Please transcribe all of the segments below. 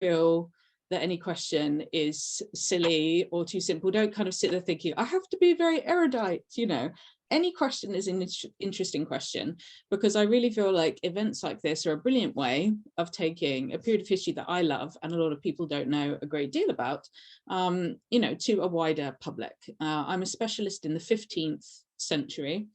feel that any question is silly or too simple. Don't kind of sit there thinking, I have to be very erudite, you know. Any question is an interesting question, because I really feel like events like this are a brilliant way of taking a period of history that I love and a lot of people don't know a great deal about, you know, to a wider public. I'm a specialist in the 15th century,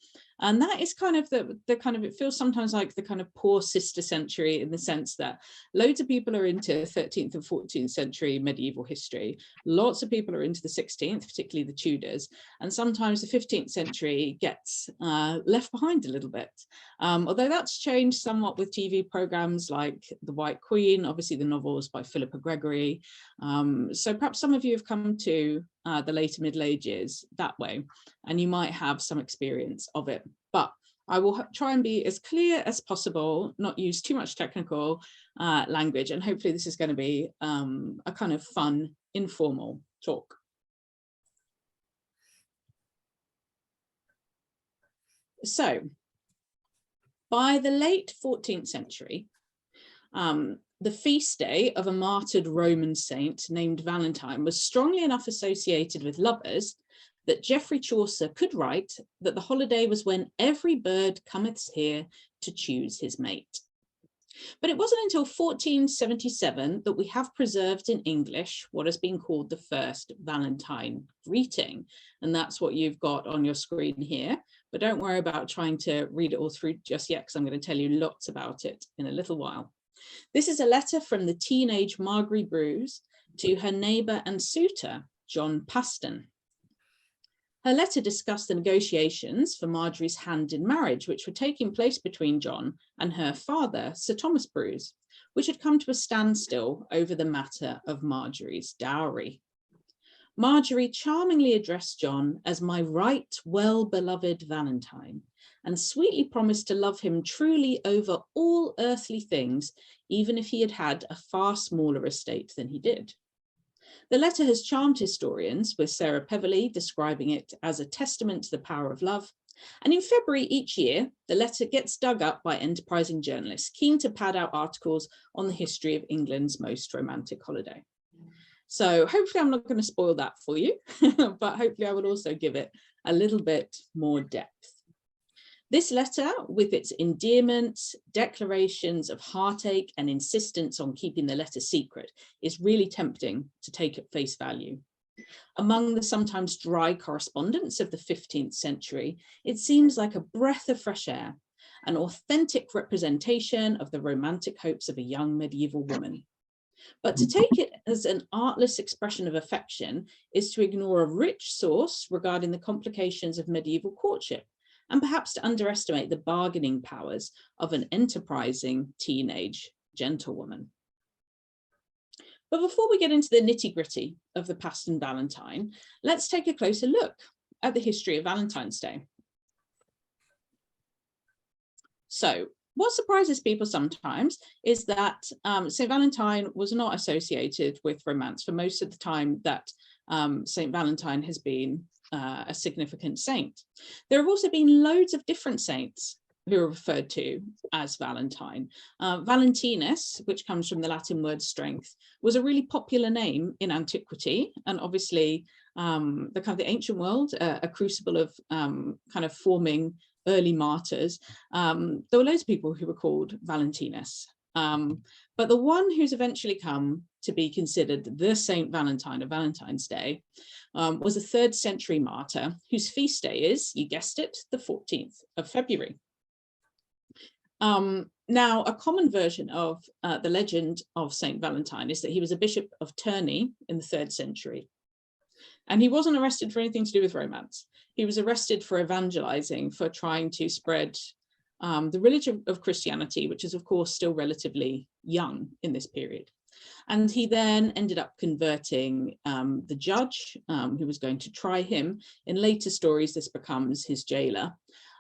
and that is kind of the kind of, it feels sometimes like the kind of poor sister century, in the sense that loads of people are into 13th and 14th century medieval history. Lots of people are into the 16th, particularly the Tudors, and sometimes the 15th century gets left behind a little bit. Although that's changed somewhat with TV programs like The White Queen, obviously the novels by Philippa Gregory. So perhaps some of you have come to the later Middle Ages that way, and you might have some experience of it. But I will try and be as clear as possible, not use too much technical language, and hopefully this is going to be a kind of fun, informal talk. So, by the late 14th century, the feast day of a martyred Roman saint named Valentine was strongly enough associated with lovers that Geoffrey Chaucer could write that the holiday was when every bird cometh here to choose his mate. But it wasn't until 1477 that we have preserved in English what has been called the first Valentine greeting. And that's what you've got on your screen here. But don't worry about trying to read it all through just yet, because I'm going to tell you lots about it in a little while. This is a letter from the teenage Margery Brews to her neighbour and suitor, John Paston. Her letter discussed the negotiations for Margery's hand in marriage, which were taking place between John and her father, Sir Thomas Brews, which had come to a standstill over the matter of Margery's dowry. Margery charmingly addressed John as my right well-beloved Valentine, and sweetly promised to love him truly over all earthly things, even if he had had a far smaller estate than he did. The letter has charmed historians, with Sarah Peverley describing it as a testament to the power of love. And in February each year, the letter gets dug up by enterprising journalists keen to pad out articles on the history of England's most romantic holiday. So hopefully I'm not going to spoil that for you, but hopefully I will also give it a little bit more depth. This letter, with its endearments, declarations of heartache, and insistence on keeping the letter secret, is really tempting to take at face value. Among the sometimes dry correspondence of the 15th century, it seems like a breath of fresh air, an authentic representation of the romantic hopes of a young medieval woman. But to take it as an artless expression of affection is to ignore a rich source regarding the complications of medieval courtship, and perhaps to underestimate the bargaining powers of an enterprising teenage gentlewoman. But before we get into the nitty-gritty of the Paston Valentine, let's take a closer look at the history of Valentine's Day. So, what surprises people sometimes is that St. Valentine was not associated with romance for most of the time that St. Valentine has been a significant saint. There have also been loads of different saints who are referred to as Valentine. Valentinus, which comes from the Latin word strength, was a really popular name in antiquity, and obviously the ancient world, a crucible of kind of forming early martyrs. There were loads of people who were called Valentinus. But the one who's eventually come to be considered the Saint Valentine of Valentine's Day was a 3rd century martyr whose feast day is, you guessed it, the 14th of February. Now, a common version of the legend of St. Valentine is that he was a bishop of Tournai in the 3rd century. And he wasn't arrested for anything to do with romance. He was arrested for evangelizing, for trying to spread the religion of Christianity, which is, of course, still relatively young in this period. And he then ended up converting the judge who was going to try him. In later stories, this becomes his jailer,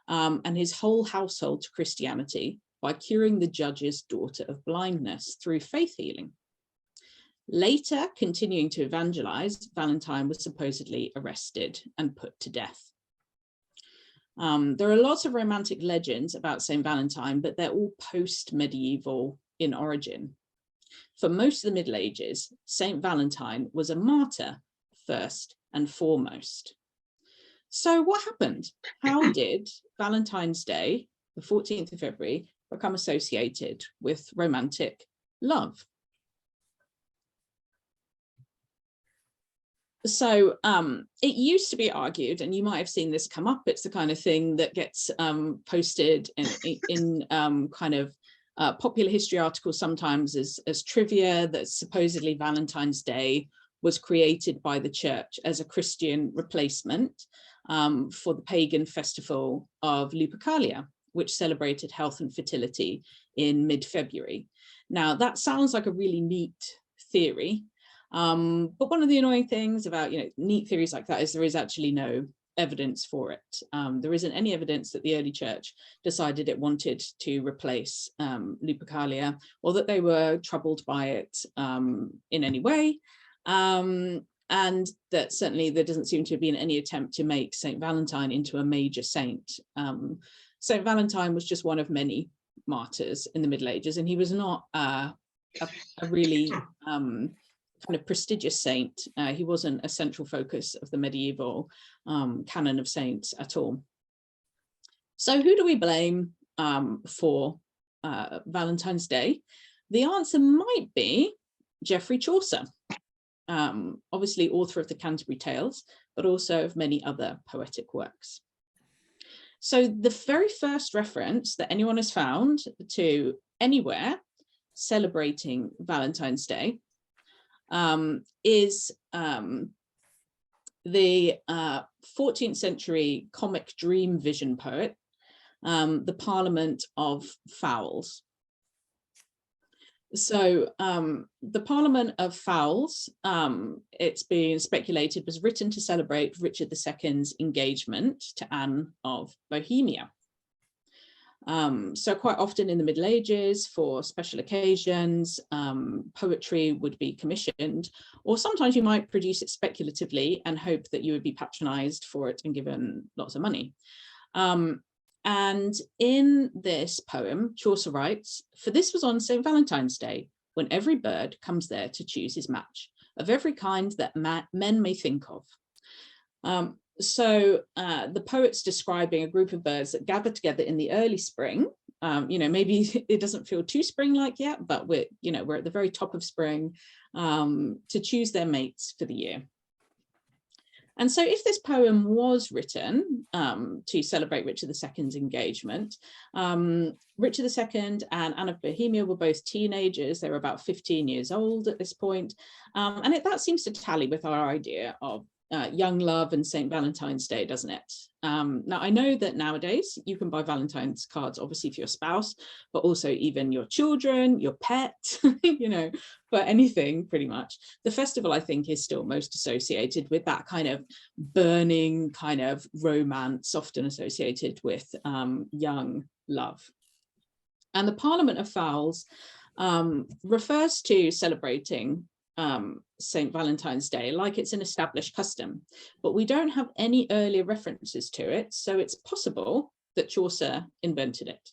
and his whole household to Christianity by curing the judge's daughter of blindness through faith healing. Later, continuing to evangelize, Valentine was supposedly arrested and put to death. There are lots of romantic legends about St. Valentine, but they're all post-medieval in origin. For most of the Middle Ages, St Valentine was a martyr first and foremost. So what happened? How did Valentine's Day, the 14th of February, become associated with romantic love? So it used to be argued, and you might have seen this come up, it's the kind of thing that gets posted in kind of popular history articles sometimes as trivia, that supposedly Valentine's Day was created by the church as a Christian replacement for the pagan festival of Lupercalia, which celebrated health and fertility in mid-February. Now, that sounds like a really neat theory, but one of the annoying things about neat theories like that is there is actually no evidence for it. There isn't any evidence that the early church decided it wanted to replace Lupercalia, or that they were troubled by it in any way. And that certainly there doesn't seem to have been any attempt to make St. Valentine into a major saint. St. Valentine was just one of many martyrs in the Middle Ages, and he was not a really kind of prestigious saint. He wasn't a central focus of the medieval canon of saints at all. So who do we blame for Valentine's Day? The answer might be Geoffrey Chaucer, obviously author of the Canterbury Tales, but also of many other poetic works. So the very first reference that anyone has found to anywhere celebrating Valentine's Day is the 14th century comic dream vision poet, the Parliament of Fowls. So the Parliament of Fowls, it's been speculated, was written to celebrate Richard II's engagement to Anne of Bohemia. So quite often in the Middle Ages, for special occasions, poetry would be commissioned, or sometimes you might produce it speculatively and hope that you would be patronized for it and given lots of money. And in this poem, Chaucer writes, "For this was on St. Valentine's Day, when every bird comes there to choose his match, of every kind that men may think of." So the poet's describing a group of birds that gather together in the early spring. Maybe it doesn't feel too spring-like yet, but we're at the very top of spring, to choose their mates for the year. And so if this poem was written to celebrate Richard II's engagement, Richard II and Anne of Bohemia were both teenagers. They were about 15 years old at this point. And that seems to tally with our idea of young love and St. Valentine's Day, doesn't it? Now, I know that nowadays you can buy Valentine's cards, obviously, for your spouse, but also even your children, your pet, for anything pretty much. The festival, I think, is still most associated with that kind of burning kind of romance, often associated with young love. And the Parliament of Fowls refers to celebrating St. Valentine's Day like it's an established custom, but we don't have any earlier references to it, so it's possible that Chaucer invented it,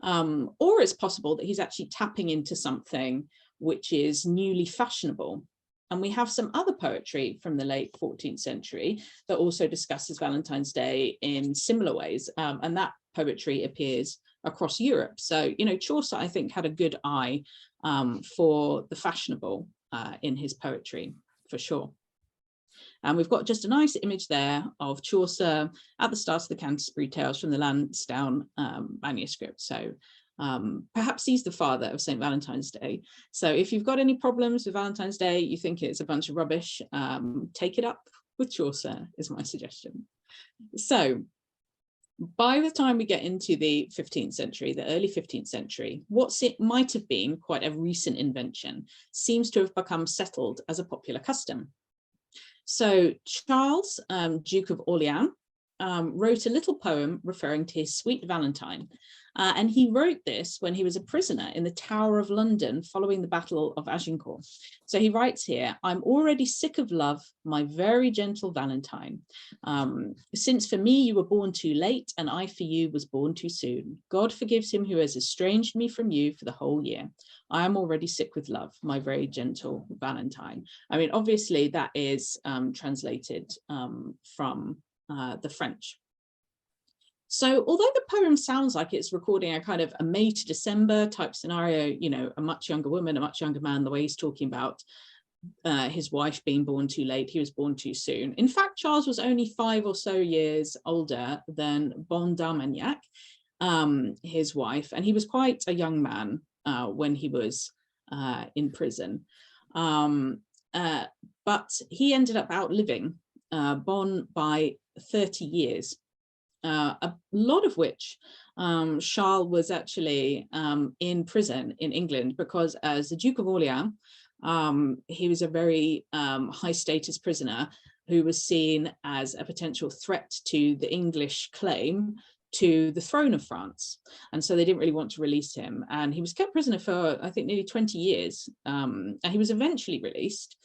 or it's possible that he's actually tapping into something which is newly fashionable. And we have some other poetry from the late 14th century that also discusses Valentine's Day in similar ways, and that poetry appears across Europe. So Chaucer, I think, had a good eye for the fashionable in his poetry, for sure. And we've got just a nice image there of Chaucer at the start of the Canterbury Tales from the Lansdowne manuscript. So perhaps he's the father of St. Valentine's Day. So if you've got any problems with Valentine's Day, you think it's a bunch of rubbish, take it up with Chaucer, is my suggestion. So by the time we get into the 15th century, the early 15th century, what might have been quite a recent invention seems to have become settled as a popular custom. So Charles, Duke of Orleans, wrote a little poem referring to his sweet Valentine. And he wrote this when he was a prisoner in the Tower of London following the Battle of Agincourt. So he writes here, "I'm already sick of love, my very gentle Valentine. Since for me you were born too late, and I for you was born too soon. God forgives him who has estranged me from you for the whole year. I am already sick with love, my very gentle Valentine." I mean, obviously that is translated from the French. So although the poem sounds like it's recording a kind of a May to December type scenario, you know, a much younger woman, a much younger man, the way he's talking about his wife being born too late, he was born too soon. In fact, Charles was only 5 or so years older than Bonne d'Armagnac, his wife, and he was quite a young man when he was in prison. But he ended up outliving Bonne by 30 years. A lot of which Charles was actually in prison in England, because as the Duke of Orleans, he was a very high status prisoner who was seen as a potential threat to the English claim to the throne of France. And so they didn't really want to release him. And he was kept prisoner for, I think, nearly 20 years. And he was eventually released.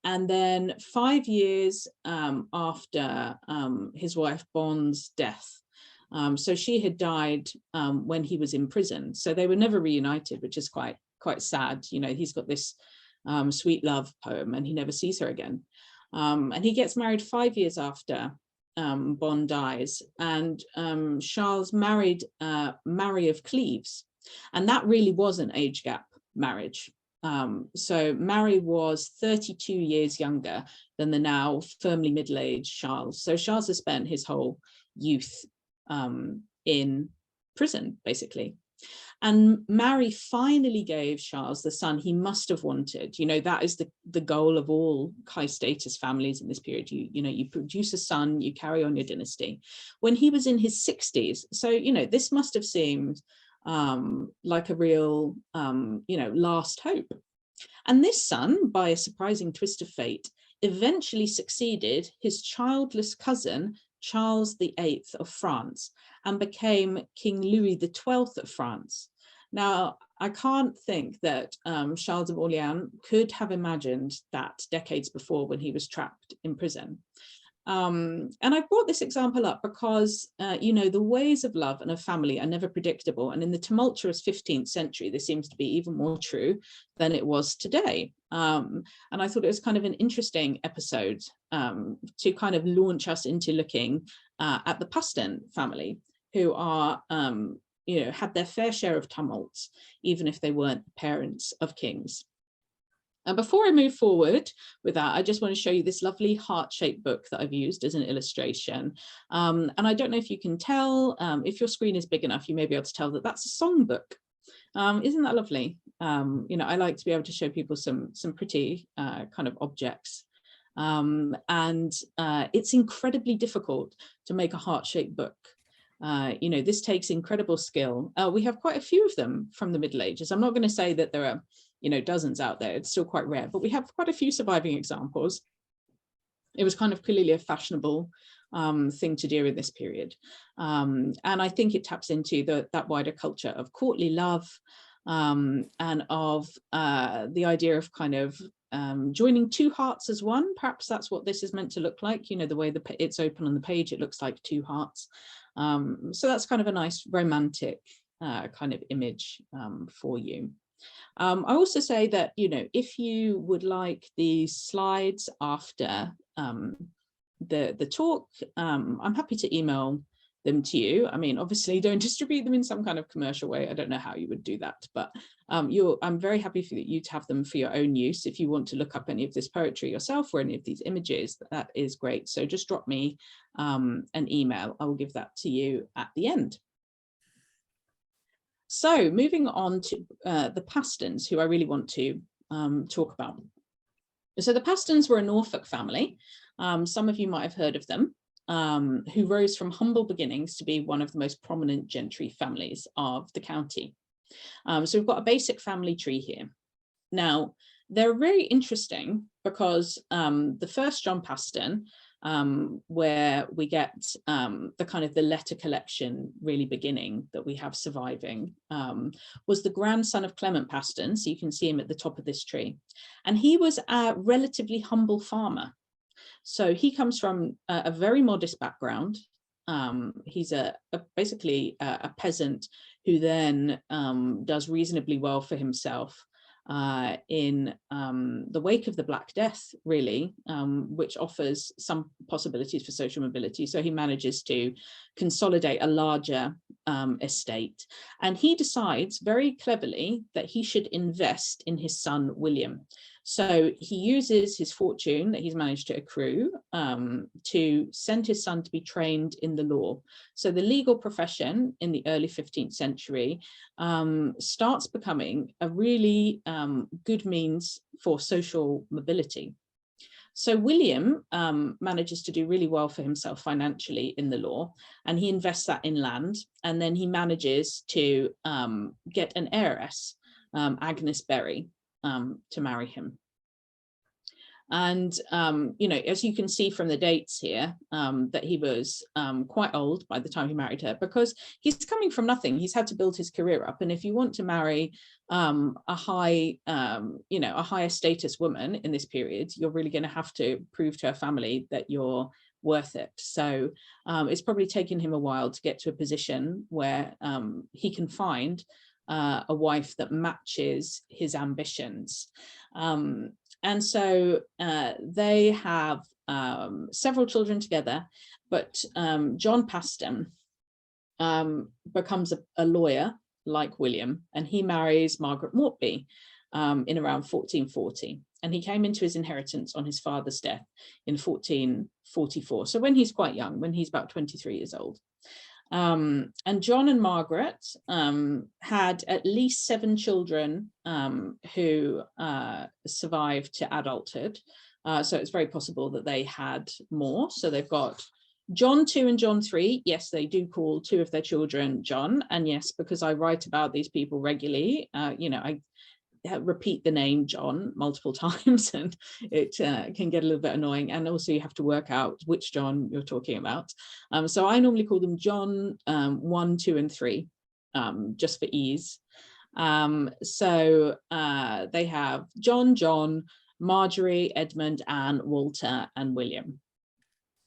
And then 5 years after his wife Bonne's death, so she had died when he was in prison, so they were never reunited, which is quite sad. You know, he's got this sweet love poem and he never sees her again. And he gets married 5 years after Bonne dies, and Charles married Marie of Cleves, and that really was an age gap marriage. So Marie was 32 years younger than the now firmly middle-aged Charles. So Charles has spent his whole youth in prison, basically. And Marie finally gave Charles the son he must have wanted. You know, that is the goal of all high status families in this period. You know, you produce a son, you carry on your dynasty. When he was in his 60s, so, you know, this must have seemed like a real, you know, last hope. And this son, by a surprising twist of fate, eventually succeeded his childless cousin, Charles VIII of France, and became King Louis XII of France. Now, I can't think that Charles of Orleans could have imagined that decades before when he was trapped in prison. And I brought this example up because, you know, the ways of love and of family are never predictable. And in the tumultuous 15th century, this seems to be even more true than it was today. And I thought it was kind of an interesting episode to kind of launch us into looking at the Paston family, who are, you know, had their fair share of tumults, even if they weren't the parents of kings. And before I move forward with that, I just want to show you this lovely heart-shaped book that I've used as an illustration. And I don't know if you can tell, if your screen is big enough, you may be able to tell that that's a songbook. Isn't that lovely? You know, I like to be able to show people some pretty kind of objects. And it's incredibly difficult to make a heart-shaped book. You know, this takes incredible skill. We have quite a few of them from the Middle Ages. I'm not going to say that there are, you know, dozens out there. It's still quite rare, but we have quite a few surviving examples. It was kind of clearly a fashionable thing to do in this period. And I think it taps into that wider culture of courtly love and of the idea of kind of joining two hearts as one. Perhaps that's what this is meant to look like. You know, the way it's open on the page, it looks like two hearts. So that's kind of a nice romantic kind of image for you. I also say that, you know, if you would like the slides after the talk, I'm happy to email them to you. I mean, obviously don't distribute them in some kind of commercial way. I don't know how you would do that, but I'm very happy for you to have them for your own use. If you want to look up any of this poetry yourself or any of these images, that is great. So just drop me an email. I will give that to you at the end. So moving on to the Pastons, who I really want to talk about. So the Pastons were a Norfolk family. Some of you might have heard of them, who rose from humble beginnings to be one of the most prominent gentry families of the county. So we've got a basic family tree here. Now, they're very interesting because the first John Paston where we get the kind of the letter collection really beginning that we have surviving, was the grandson of Clement Paston. So you can see him at the top of this tree. And he was a relatively humble farmer. So he comes from a very modest background. He's basically a peasant who then does reasonably well for himself in the wake of the Black Death, really, which offers some possibilities for social mobility. So he manages to consolidate a larger estate, and he decides very cleverly that he should invest in his son William. So he uses his fortune that he's managed to accrue to send his son to be trained in the law. So the legal profession in the early 15th century starts becoming a really good means for social mobility. So William manages to do really well for himself financially in the law, and he invests that in land, and then he manages to get an heiress, Agnes Berry, to marry him. And, you know, as you can see from the dates here, that he was quite old by the time he married her, because he's coming from nothing. He's had to build his career up. And if you want to marry a high, you know, a higher status woman in this period, you're really going to have to prove to her family that you're worth it. So it's probably taken him a while to get to a position where he can find a wife that matches his ambitions. And so they have several children together, but John Paston becomes a lawyer like William, and he marries Margaret Mortby in around 1440. And he came into his inheritance on his father's death in 1444. So when he's quite young, when he's about 23 years old. And John and Margaret had at least 7 children who survived to adulthood. So it's very possible that they had more. So they've got John 2 and John 3. Yes, they do call 2 of their children John. And yes, because I write about these people regularly, you know, I repeat the name John multiple times, and it can get a little bit annoying. And also you have to work out which John you're talking about. So I normally call them John 1, 2, and 3, just for ease. So they have John, Marjorie, Edmund, Anne, Walter, and William.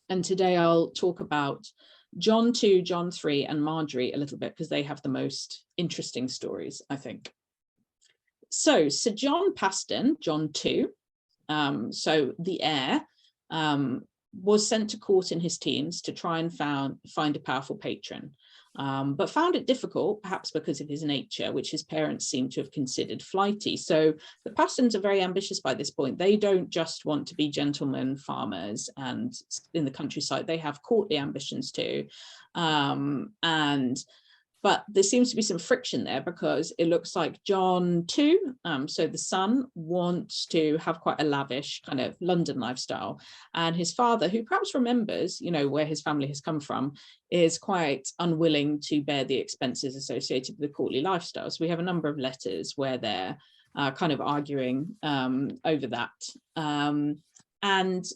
And today I'll talk about John 2, John 3, and Marjorie a little bit, because they have the most interesting stories, I think. So Sir John Paston, John 2, so the heir, was sent to court in his teens to try and find a powerful patron, but found it difficult, perhaps because of his nature, which his parents seem to have considered flighty. So the Pastons are very ambitious by this point. They don't just want to be gentlemen farmers and in the countryside. They have courtly ambitions too. But there seems to be some friction there, because it looks like John 2, so the son, wants to have quite a lavish kind of London lifestyle. And his father, who perhaps remembers, you know, where his family has come from, is quite unwilling to bear the expenses associated with the courtly lifestyle. So we have a number of letters where they're kind of arguing over that. And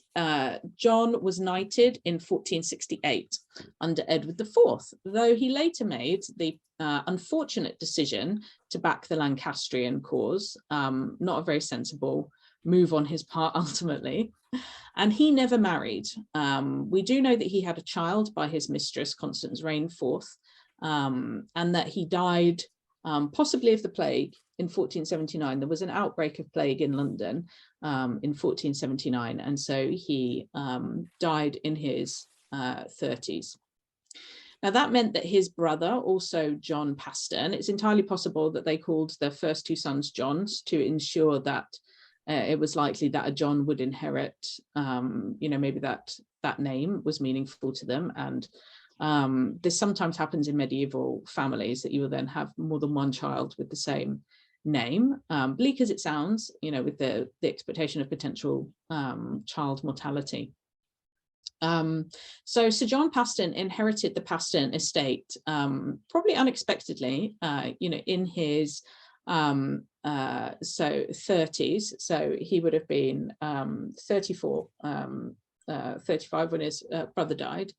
John was knighted in 1468 under Edward IV, though he later made the unfortunate decision to back the Lancastrian cause, not a very sensible move on his part ultimately. And he never married. We do know that he had a child by his mistress, Constance Rainforth, and that he died possibly of the plague in 1479. There was an outbreak of plague in London in 1479, and so he died in his 30s. Now that meant that his brother, also John Paston, it's entirely possible that they called their first 2 sons Johns to ensure that it was likely that a John would inherit, you know, maybe that name was meaningful to them. And this sometimes happens in medieval families, that you will then have more than one child with the same name, bleak as it sounds, you know, with the expectation of potential child mortality. So Sir John Paston inherited the Paston estate probably unexpectedly, you know, in his so 30s. So he would have been 34 35 when his brother died.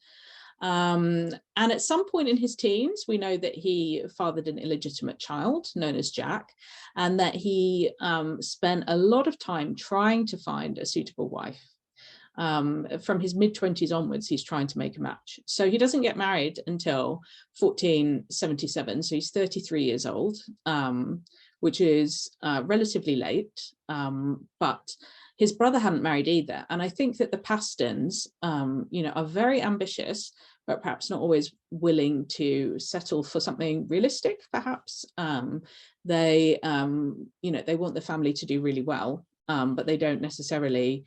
And at some point in his teens, we know that he fathered an illegitimate child known as Jack, and that he spent a lot of time trying to find a suitable wife. From his mid-20s onwards, he's trying to make a match. So he doesn't get married until 1477, so he's 33 years old, which is relatively late, but his brother hadn't married either. And I think that the Pastons, are very ambitious, but perhaps not always willing to settle for something realistic, perhaps. They want the family to do really well, but they don't necessarily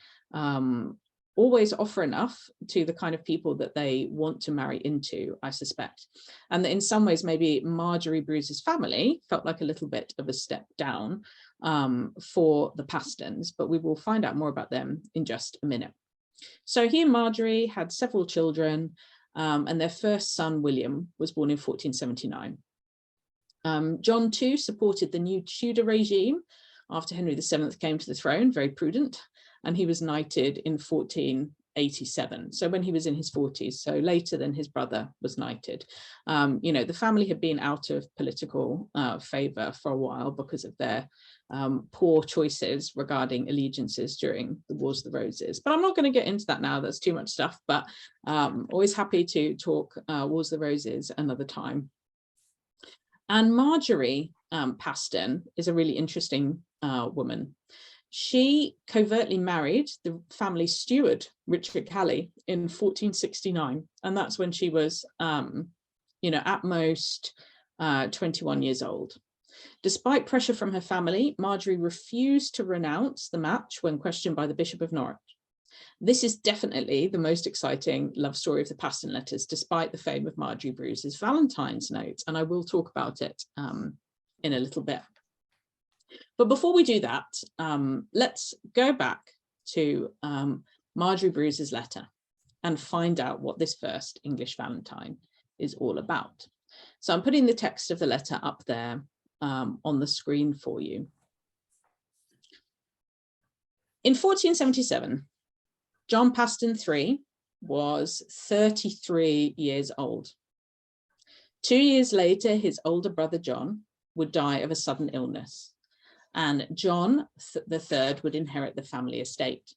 always offer enough to the kind of people that they want to marry into, I suspect. And that in some ways, maybe Marjorie Bruce's family felt like a little bit of a step down for the Pastons, but we will find out more about them in just a minute. So he and Marjorie had several children, and their first son, William, was born in 1479. John too supported the new Tudor regime after Henry VII came to the throne, very prudent, and he was knighted in 1487. So when he was in his 40s, so later than his brother was knighted. The family had been out of political favor for a while because of their poor choices regarding allegiances during the Wars of the Roses. But I'm not going to get into that now, that's too much stuff, but always happy to talk Wars of the Roses another time. And Marjorie Paston is a really interesting woman. She covertly married the family steward, Richard Calley, in 1469. And that's when she was, at most 21 years old. Despite pressure from her family, Marjorie refused to renounce the match when questioned by the Bishop of Norwich. This is definitely the most exciting love story of the Paston letters, despite the fame of Marjorie Bruce's Valentine's note. And I will talk about it in a little bit. But before we do that, let's go back to Marjorie Bruce's letter and find out what this first English Valentine is all about. So I'm putting the text of the letter up there on the screen for you. In 1477, John Paston III was 33 years old. 2 years later, his older brother John would die of a sudden illness, and John III would inherit the family estate.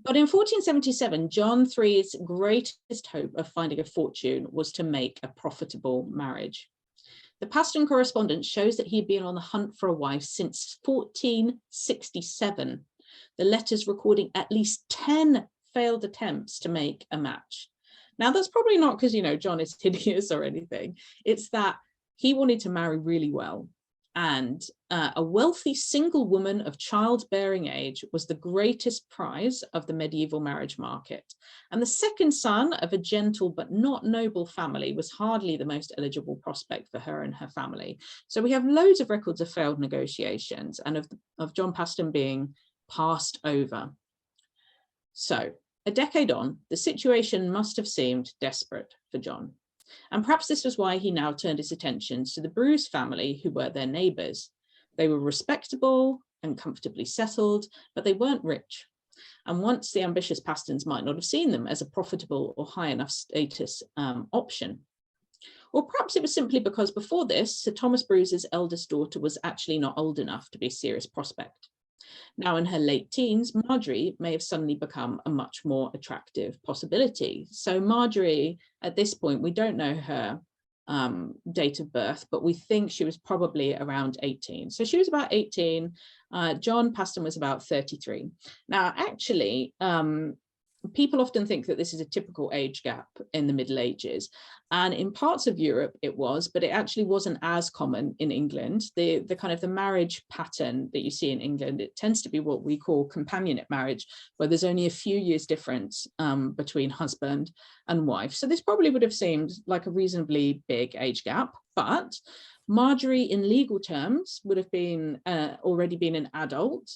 But in 1477, John III's greatest hope of finding a fortune was to make a profitable marriage. The Paston correspondence shows that he'd been on the hunt for a wife since 1467, the letters recording at least 10 failed attempts to make a match. Now, that's probably not because, John is hideous or anything. It's that he wanted to marry really well. And a wealthy single woman of childbearing age was the greatest prize of the medieval marriage market. And the second son of a gentle but not noble family was hardly the most eligible prospect for her and her family. So we have loads of records of failed negotiations and of John Paston being passed over. So a decade on, the situation must have seemed desperate for John. And perhaps this was why he now turned his attentions to the Bruce family, who were their neighbours. They were respectable and comfortably settled, but they weren't rich. And once the ambitious Pastons might not have seen them as a profitable or high enough status option. Or perhaps it was simply because before this, Sir Thomas Bruce's eldest daughter was actually not old enough to be a serious prospect. Now in her late teens, Marjorie may have suddenly become a much more attractive possibility. So Marjorie, at this point, we don't know her date of birth, but we think she was probably around 18. So she was about 18. John Paston was about 33. Now, actually, people often think that this is a typical age gap in the Middle Ages. And in parts of Europe it was, but it actually wasn't as common in England. The kind of the marriage pattern that you see in England, it tends to be what we call companionate marriage, where there's only a few years difference between husband and wife. So this probably would have seemed like a reasonably big age gap, but Marjorie in legal terms would have been already been an adult,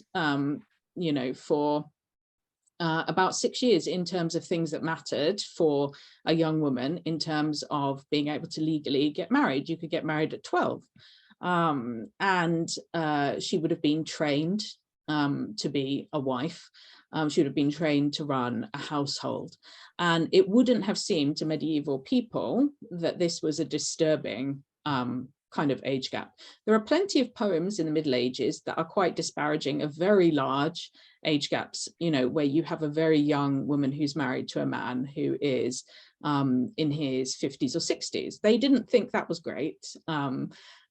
for about 6 years in terms of things that mattered for a young woman in terms of being able to legally get married. You could get married at 12. And she would have been trained to be a wife. She would have been trained to run a household. And it wouldn't have seemed to medieval people that this was a disturbing kind of age gap. There are plenty of poems in the Middle Ages that are quite disparaging of very large age gaps, where you have a very young woman who's married to a man who is in his 50s or 60s. They didn't think that was great.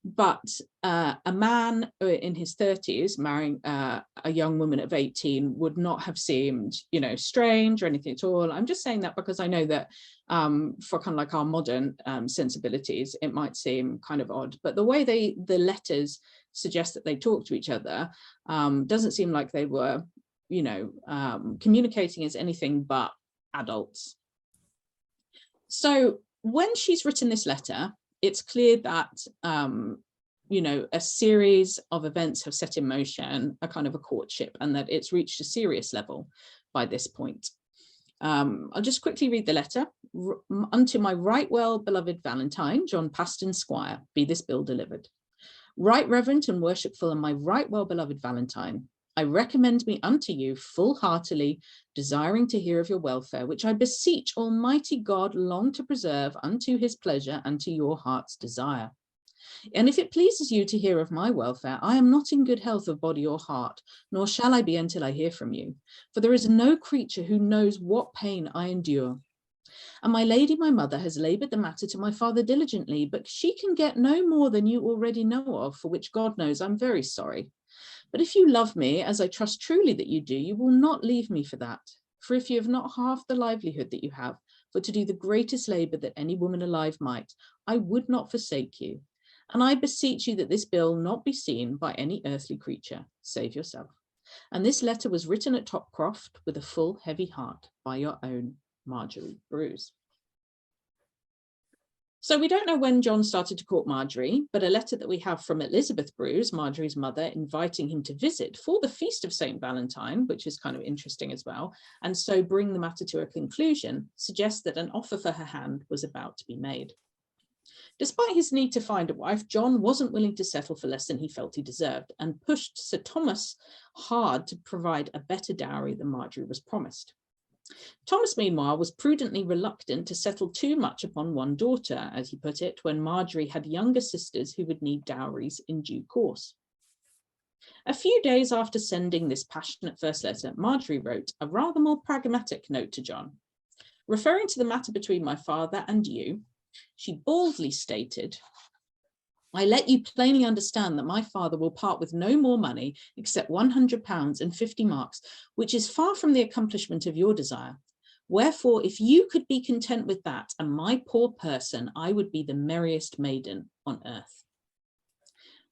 But a man in his 30s marrying a young woman of 18 would not have seemed, strange or anything at all. I'm just saying that because I know that for kind of like our modern sensibilities, it might seem kind of odd. But the way the letters suggest that they talk to each other doesn't seem like they were, communicating as anything but adults. So when she's written this letter, it's clear that, a series of events have set in motion a kind of a courtship, and that it's reached a serious level by this point. I'll just quickly read the letter. Unto my right well beloved Valentine, John Paston Squire, be this bill delivered. Right reverent and worshipful, and my right well beloved Valentine, I recommend me unto you full heartily, desiring to hear of your welfare, which I beseech Almighty God long to preserve unto his pleasure and to your heart's desire. And if it pleases you to hear of my welfare, I am not in good health of body or heart, nor shall I be until I hear from you. For there is no creature who knows what pain I endure. And my lady, my mother, has laboured the matter to my father diligently, but she can get no more than you already know of, for which God knows I'm very sorry. But if you love me, as I trust truly that you do, you will not leave me for that. For if you have not half the livelihood that you have, for to do the greatest labour that any woman alive might, I would not forsake you. And I beseech you that this bill not be seen by any earthly creature, save yourself. And this letter was written at Topcroft with a full heavy heart by your own Marjorie Bruce. So we don't know when John started to court Marjorie, but a letter that we have from Elizabeth Bruce, Marjorie's mother, inviting him to visit for the feast of St Valentine, which is kind of interesting as well, and so bring the matter to a conclusion, suggests that an offer for her hand was about to be made. Despite his need to find a wife, John wasn't willing to settle for less than he felt he deserved, and pushed Sir Thomas hard to provide a better dowry than Marjorie was promised. Thomas, meanwhile, was prudently reluctant to settle too much upon one daughter, as he put it, when Marjorie had younger sisters who would need dowries in due course. A few days after sending this passionate first letter, Marjorie wrote a rather more pragmatic note to John. Referring to the matter between my father and you, she boldly stated, I let you plainly understand that my father will part with no more money except £100 and 50 marks, which is far from the accomplishment of your desire. Wherefore, if you could be content with that, and my poor person, I would be the merriest maiden on earth.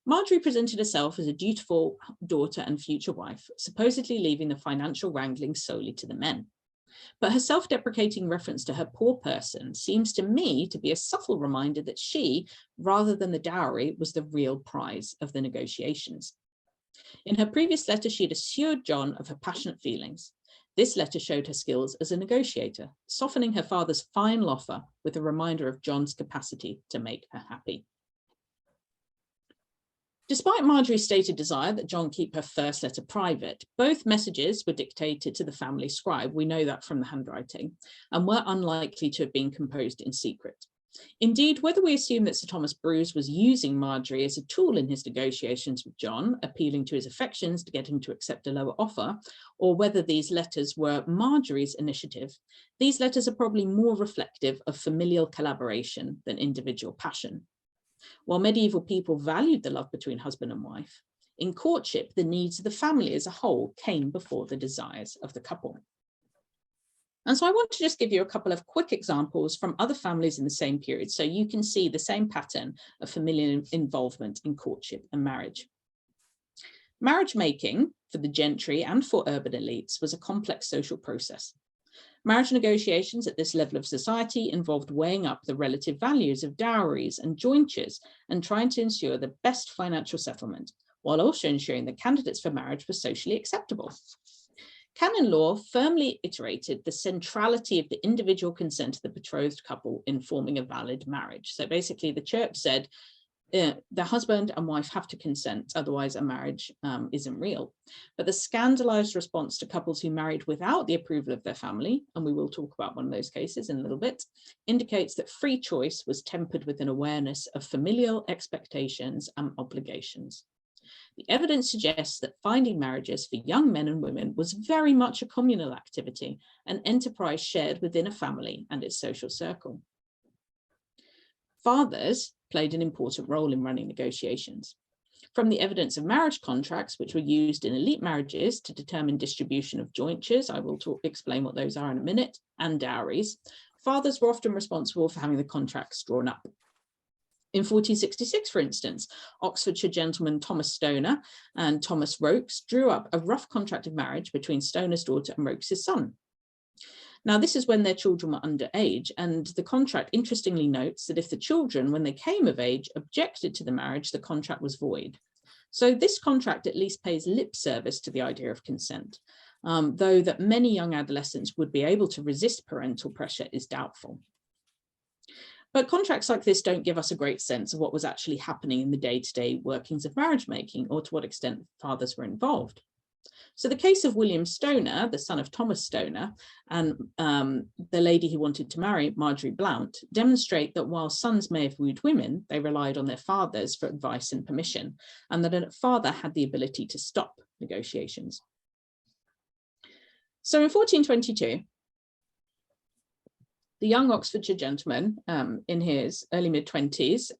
Marjorie presented herself as a dutiful daughter and future wife, supposedly leaving the financial wrangling solely to the men. But her self-deprecating reference to her poor person seems to me to be a subtle reminder that she, rather than the dowry, was the real prize of the negotiations. In her previous letter, she had assured John of her passionate feelings. This letter showed her skills as a negotiator, softening her father's final offer with a reminder of John's capacity to make her happy. Despite Marjorie's stated desire that John keep her first letter private, both messages were dictated to the family scribe, we know that from the handwriting, and were unlikely to have been composed in secret. Indeed, whether we assume that Sir Thomas Bruce was using Marjorie as a tool in his negotiations with John, appealing to his affections to get him to accept a lower offer, or whether these letters were Marjorie's initiative, these letters are probably more reflective of familial collaboration than individual passion. While medieval people valued the love between husband and wife, in courtship, the needs of the family as a whole came before the desires of the couple. And so I want to just give you a couple of quick examples from other families in the same period, so you can see the same pattern of familial involvement in courtship and marriage. Marriage making for the gentry and for urban elites was a complex social process. Marriage negotiations at this level of society involved weighing up the relative values of dowries and jointures and trying to ensure the best financial settlement, while also ensuring that candidates for marriage were socially acceptable. Canon law firmly iterated the centrality of the individual consent of the betrothed couple in forming a valid marriage. So basically the church said, the husband and wife have to consent, otherwise a marriage isn't real. But the scandalized response to couples who married without the approval of their family, and we will talk about one of those cases in a little bit, indicates that free choice was tempered with an awareness of familial expectations and obligations. The evidence suggests that finding marriages for young men and women was very much a communal activity, an enterprise shared within a family and its social circle. Fathers played an important role in running negotiations. From the evidence of marriage contracts, which were used in elite marriages to determine distribution of jointures, I will explain what those are in a minute, and dowries, fathers were often responsible for having the contracts drawn up. In 1466, for instance, Oxfordshire gentlemen Thomas Stoner and Thomas Rokes drew up a rough contract of marriage between Stoner's daughter and Rokes' son. Now, this is when their children were underage, and the contract interestingly notes that if the children, when they came of age, objected to the marriage, the contract was void. So this contract at least pays lip service to the idea of consent, though that many young adolescents would be able to resist parental pressure is doubtful. But contracts like this don't give us a great sense of what was actually happening in the day-to-day workings of marriage making, or to what extent fathers were involved. So the case of William Stoner, the son of Thomas Stoner, and the lady he wanted to marry, Marjorie Blount, demonstrate that while sons may have wooed women, they relied on their fathers for advice and permission, and that a father had the ability to stop negotiations. So in 1422, the young Oxfordshire gentleman in his early mid-20s,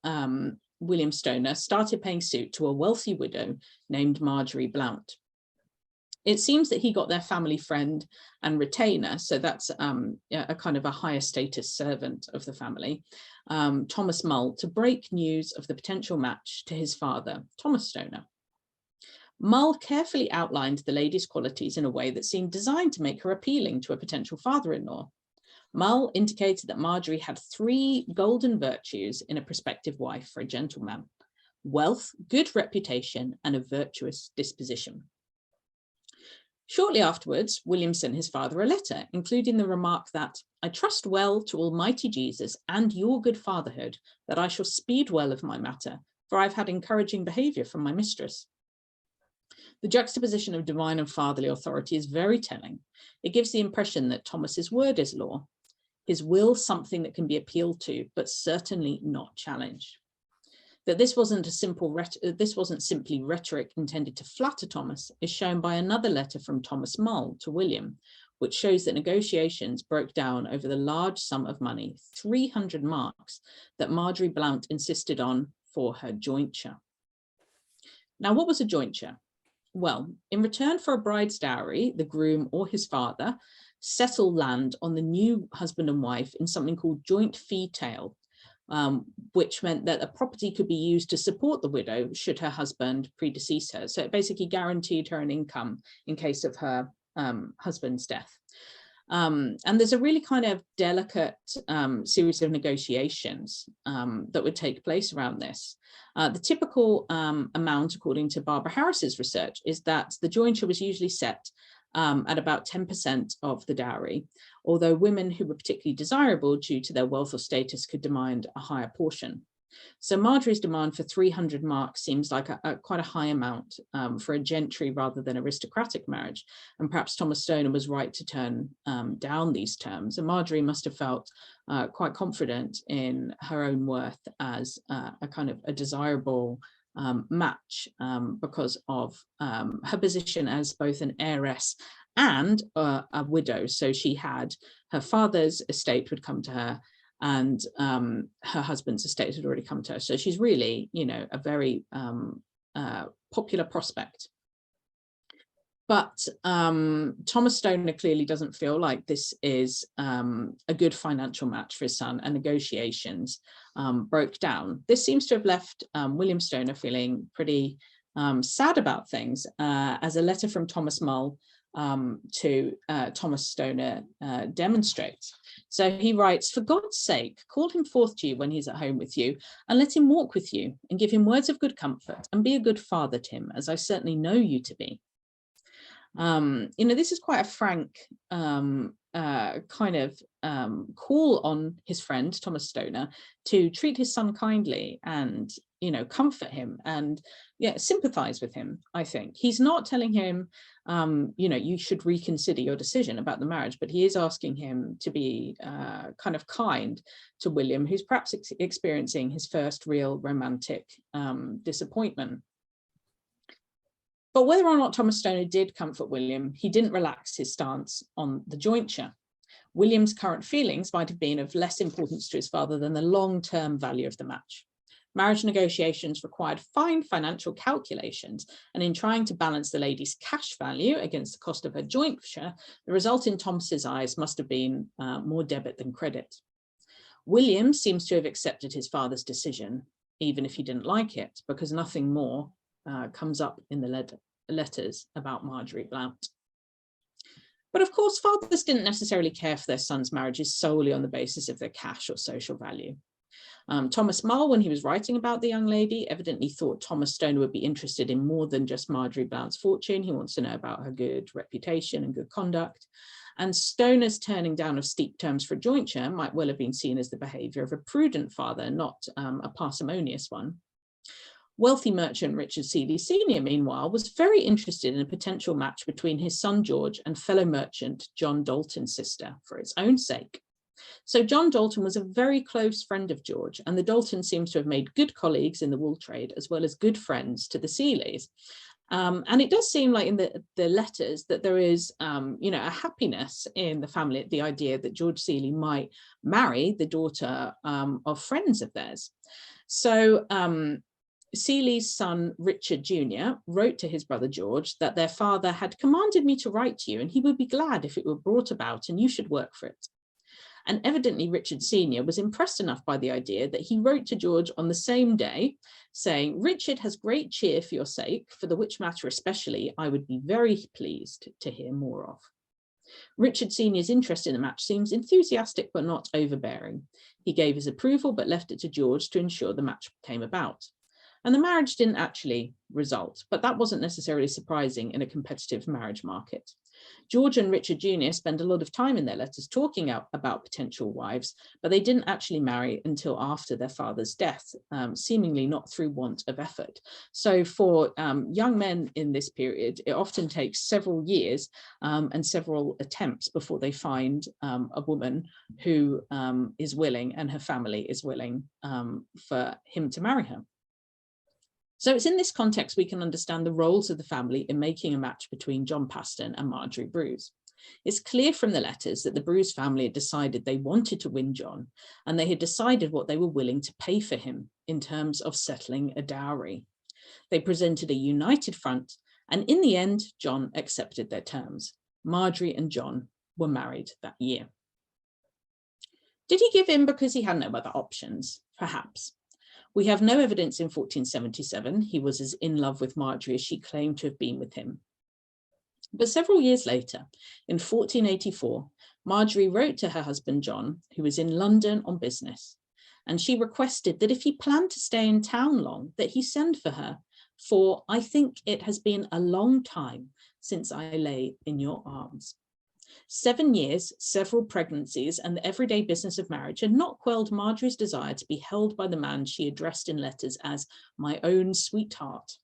William Stoner, started paying suit to a wealthy widow named Marjorie Blount. It seems that he got their family friend and retainer, so that's a kind of a higher status servant of the family, Thomas Mull, to break news of the potential match to his father, Thomas Stoner. Mull carefully outlined the lady's qualities in a way that seemed designed to make her appealing to a potential father-in-law. Mull indicated that Marjorie had 3 golden virtues in a prospective wife for a gentleman: wealth, good reputation, and a virtuous disposition. Shortly afterwards, William sent his father a letter, including the remark that, "I trust well to Almighty Jesus and your good fatherhood that I shall speed well of my matter, for I've had encouraging behaviour from my mistress." The juxtaposition of divine and fatherly authority is very telling. It gives the impression that Thomas's word is law, his will something that can be appealed to, but certainly not challenged. That this wasn't simply rhetoric intended to flatter Thomas is shown by another letter from Thomas Mull to William, which shows that negotiations broke down over the large sum of money, 300 marks, that Marjorie Blount insisted on for her jointure. Now, what was a jointure? Well, in return for a bride's dowry, the groom or his father settled land on the new husband and wife in something called joint fee tail, which meant that a property could be used to support the widow should her husband predecease her. So it basically guaranteed her an income in case of her husband's death. And there's a really kind of delicate series of negotiations that would take place around this. The typical amount, according to Barbara Harris's research, is that the jointure was usually set at about 10% of the dowry, although women who were particularly desirable due to their wealth or status could demand a higher portion. So Marjorie's demand for 300 marks seems like quite a high amount for a gentry rather than aristocratic marriage. And perhaps Thomas Stoner was right to turn down these terms. And Marjorie must have felt quite confident in her own worth as a kind of a desirable match because of her position as both an heiress and a widow. So she had her father's estate would come to her, and her husband's estate had already come to her. So she's really, you know, a very popular prospect. But Thomas Stoner clearly doesn't feel like this is a good financial match for his son, and negotiations broke down. This seems to have left William Stoner feeling pretty sad about things, as a letter from Thomas Mull to Thomas Stoner demonstrates. So he writes, "For God's sake, call him forth to you when he's at home with you, and let him walk with you, and give him words of good comfort, and be a good father to him, as I certainly know you to be." You know, this is quite a frank kind of call on his friend, Thomas Stoner, to treat his son kindly and comfort him and sympathize with him. I think he's not telling him, you should reconsider your decision about the marriage, but he is asking him to be kind of kind to William, who's perhaps experiencing his first real romantic disappointment. But whether or not Thomas Stoner did comfort William, he didn't relax his stance on the jointure. William's current feelings might have been of less importance to his father than the long-term value of the match. Marriage negotiations required fine financial calculations, and in trying to balance the lady's cash value against the cost of her jointure, the result in Thomas's eyes must have been more debit than credit. William seems to have accepted his father's decision, even if he didn't like it, because nothing more comes up in the letters about Marjorie Blount. But of course, fathers didn't necessarily care for their sons' marriages solely on the basis of their cash or social value. Thomas Mull, when he was writing about the young lady, evidently thought Thomas Stoner would be interested in more than just Marjorie Blount's fortune. He wants to know about her good reputation and good conduct. And Stoner's turning down of steep terms for a jointure might well have been seen as the behaviour of a prudent father, not a parsimonious one. Wealthy merchant Richard Seeley Sr., meanwhile, was very interested in a potential match between his son George and fellow merchant John Dalton's sister for its own sake. So John Dalton was a very close friend of George, and the Dalton seems to have made good colleagues in the wool trade as well as good friends to the Seeleys. And it does seem like in the letters that there is, a happiness in the family at the idea that George Seeley might marry the daughter of friends of theirs. So Seeley's son, Richard Jr., wrote to his brother George that their father had commanded me to write to you, and he would be glad if it were brought about and you should work for it. And evidently Richard Sr. was impressed enough by the idea that he wrote to George on the same day saying, "Richard has great cheer for your sake, for the which matter especially I would be very pleased to hear more of." Richard Sr.'s interest in the match seems enthusiastic but not overbearing. He gave his approval but left it to George to ensure the match came about. And the marriage didn't actually result, but that wasn't necessarily surprising in a competitive marriage market. George and Richard Jr. spend a lot of time in their letters talking about potential wives, but they didn't actually marry until after their father's death, seemingly not through want of effort. So for young men in this period, it often takes several years and several attempts before they find a woman who is willing and her family is willing for him to marry her. So it's in this context we can understand the roles of the family in making a match between John Paston and Marjorie Bruce. It's clear from the letters that the Bruce family had decided they wanted to win John, and they had decided what they were willing to pay for him in terms of settling a dowry. They presented a united front, and in the end, John accepted their terms. Marjorie and John were married that year. Did he give in because he had no other options? Perhaps. We have no evidence in 1477 he was as in love with Marjorie as she claimed to have been with him. But several years later, in 1484, Marjorie wrote to her husband John, who was in London on business, and she requested that if he planned to stay in town long, that he send for her, for I think it has been a long time since I lay in your arms. 7 years, several pregnancies, and the everyday business of marriage had not quelled Marjorie's desire to be held by the man she addressed in letters as my own sweetheart.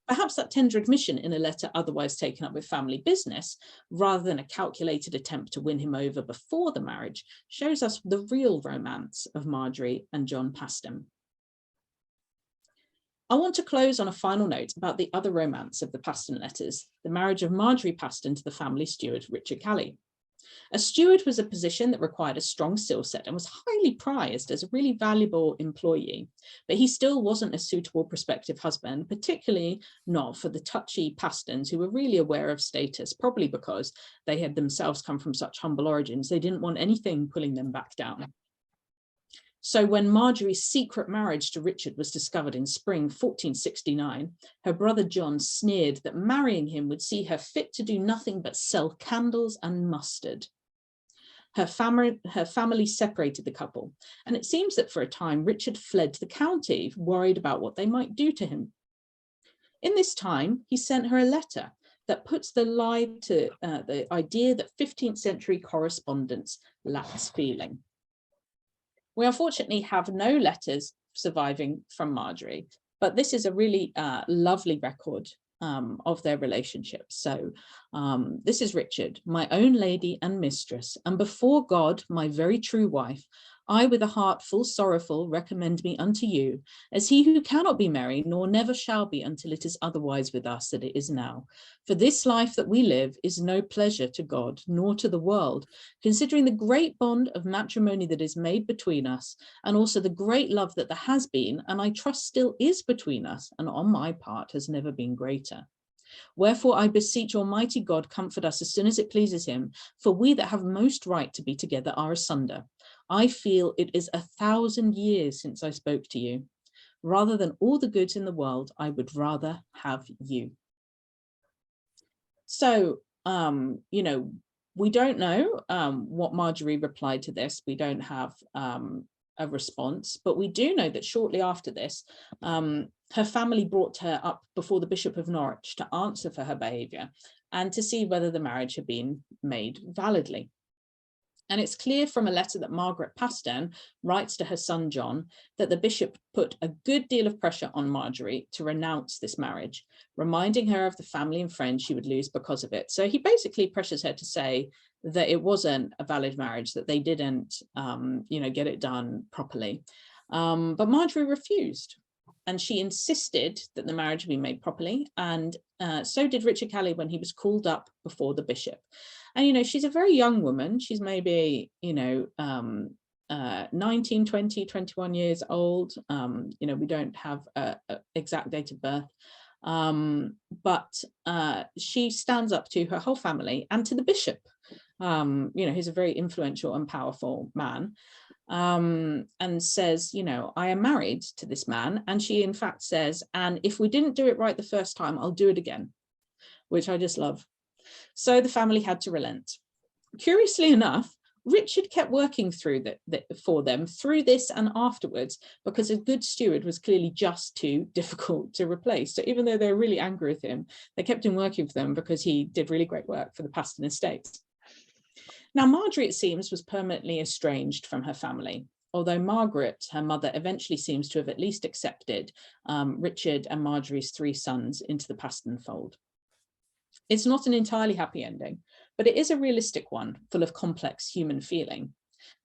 Perhaps that tender admission in a letter otherwise taken up with family business, rather than a calculated attempt to win him over before the marriage, shows us the real romance of Marjorie and John Paston. I want to close on a final note about the other romance of the Paston letters, the marriage of Marjorie Paston to the family steward, Richard Calley. A steward was a position that required a strong skill set and was highly prized as a really valuable employee, but he still wasn't a suitable prospective husband, particularly not for the touchy Pastons who were really aware of status, probably because they had themselves come from such humble origins. They didn't want anything pulling them back down. So when Marjorie's secret marriage to Richard was discovered in spring 1469, her brother John sneered that marrying him would see her fit to do nothing but sell candles and mustard. Her family separated the couple, and it seems that for a time Richard fled the county, worried about what they might do to him. In this time, he sent her a letter that puts the lie to the idea that 15th century correspondence lacks feeling. We unfortunately have no letters surviving from Marjorie, but this is a really lovely record of their relationship. So this is Richard, my own lady and mistress, and before God, my very true wife, I with a heart full sorrowful recommend me unto you, as he who cannot be merry, nor never shall be until it is otherwise with us than it is now. For this life that we live is no pleasure to God, nor to the world, considering the great bond of matrimony that is made between us, and also the great love that there has been, and I trust still is between us, and on my part has never been greater. Wherefore I beseech Almighty God comfort us as soon as it pleases him, for we that have most right to be together are asunder. I feel it is 1,000 years since I spoke to you. Rather than all the goods in the world, I would rather have you. So, you know, we don't know what Marjorie replied to this. We don't have a response, but we do know that shortly after this, her family brought her up before the Bishop of Norwich to answer for her behaviour and to see whether the marriage had been made validly. And it's clear from a letter that Margaret Paston writes to her son John that the bishop put a good deal of pressure on Marjorie to renounce this marriage, reminding her of the family and friends she would lose because of it. So he basically pressures her to say that it wasn't a valid marriage, that they didn't, you know, get it done properly. But Marjorie refused. And she insisted that the marriage be made properly. And so did Richard Kelly when he was called up before the bishop. And, you know, she's a very young woman. She's maybe, you know, 19, 20, 21 years old. You know, we don't have an exact date of birth. But she stands up to her whole family and to the bishop. You know, he's a very influential and powerful man. And says, you know, I am married to this man. And she in fact says, and if we didn't do it right the first time, I'll do it again, which I just love. So the family had to relent. Curiously enough, Richard kept working through for them through this and afterwards, because a good steward was clearly just too difficult to replace. So even though they were really angry with him, they kept him working for them because he did really great work for the Paston estates. Now, Marjorie, it seems, was permanently estranged from her family, although Margaret, her mother, eventually seems to have at least accepted Richard and Marjorie's 3 sons into the Paston fold. It's not an entirely happy ending, but it is a realistic one, full of complex human feeling.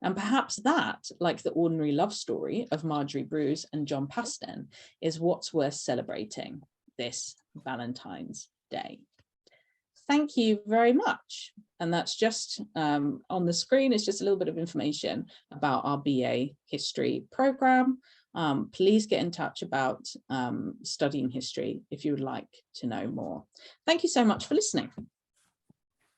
And perhaps that, like the ordinary love story of Marjorie Bruce and John Paston, is what's worth celebrating this Valentine's Day. Thank you very much. And that's just on the screen. It's just a little bit of information about our BA history program. Please get in touch about studying history if you would like to know more. Thank you so much for listening.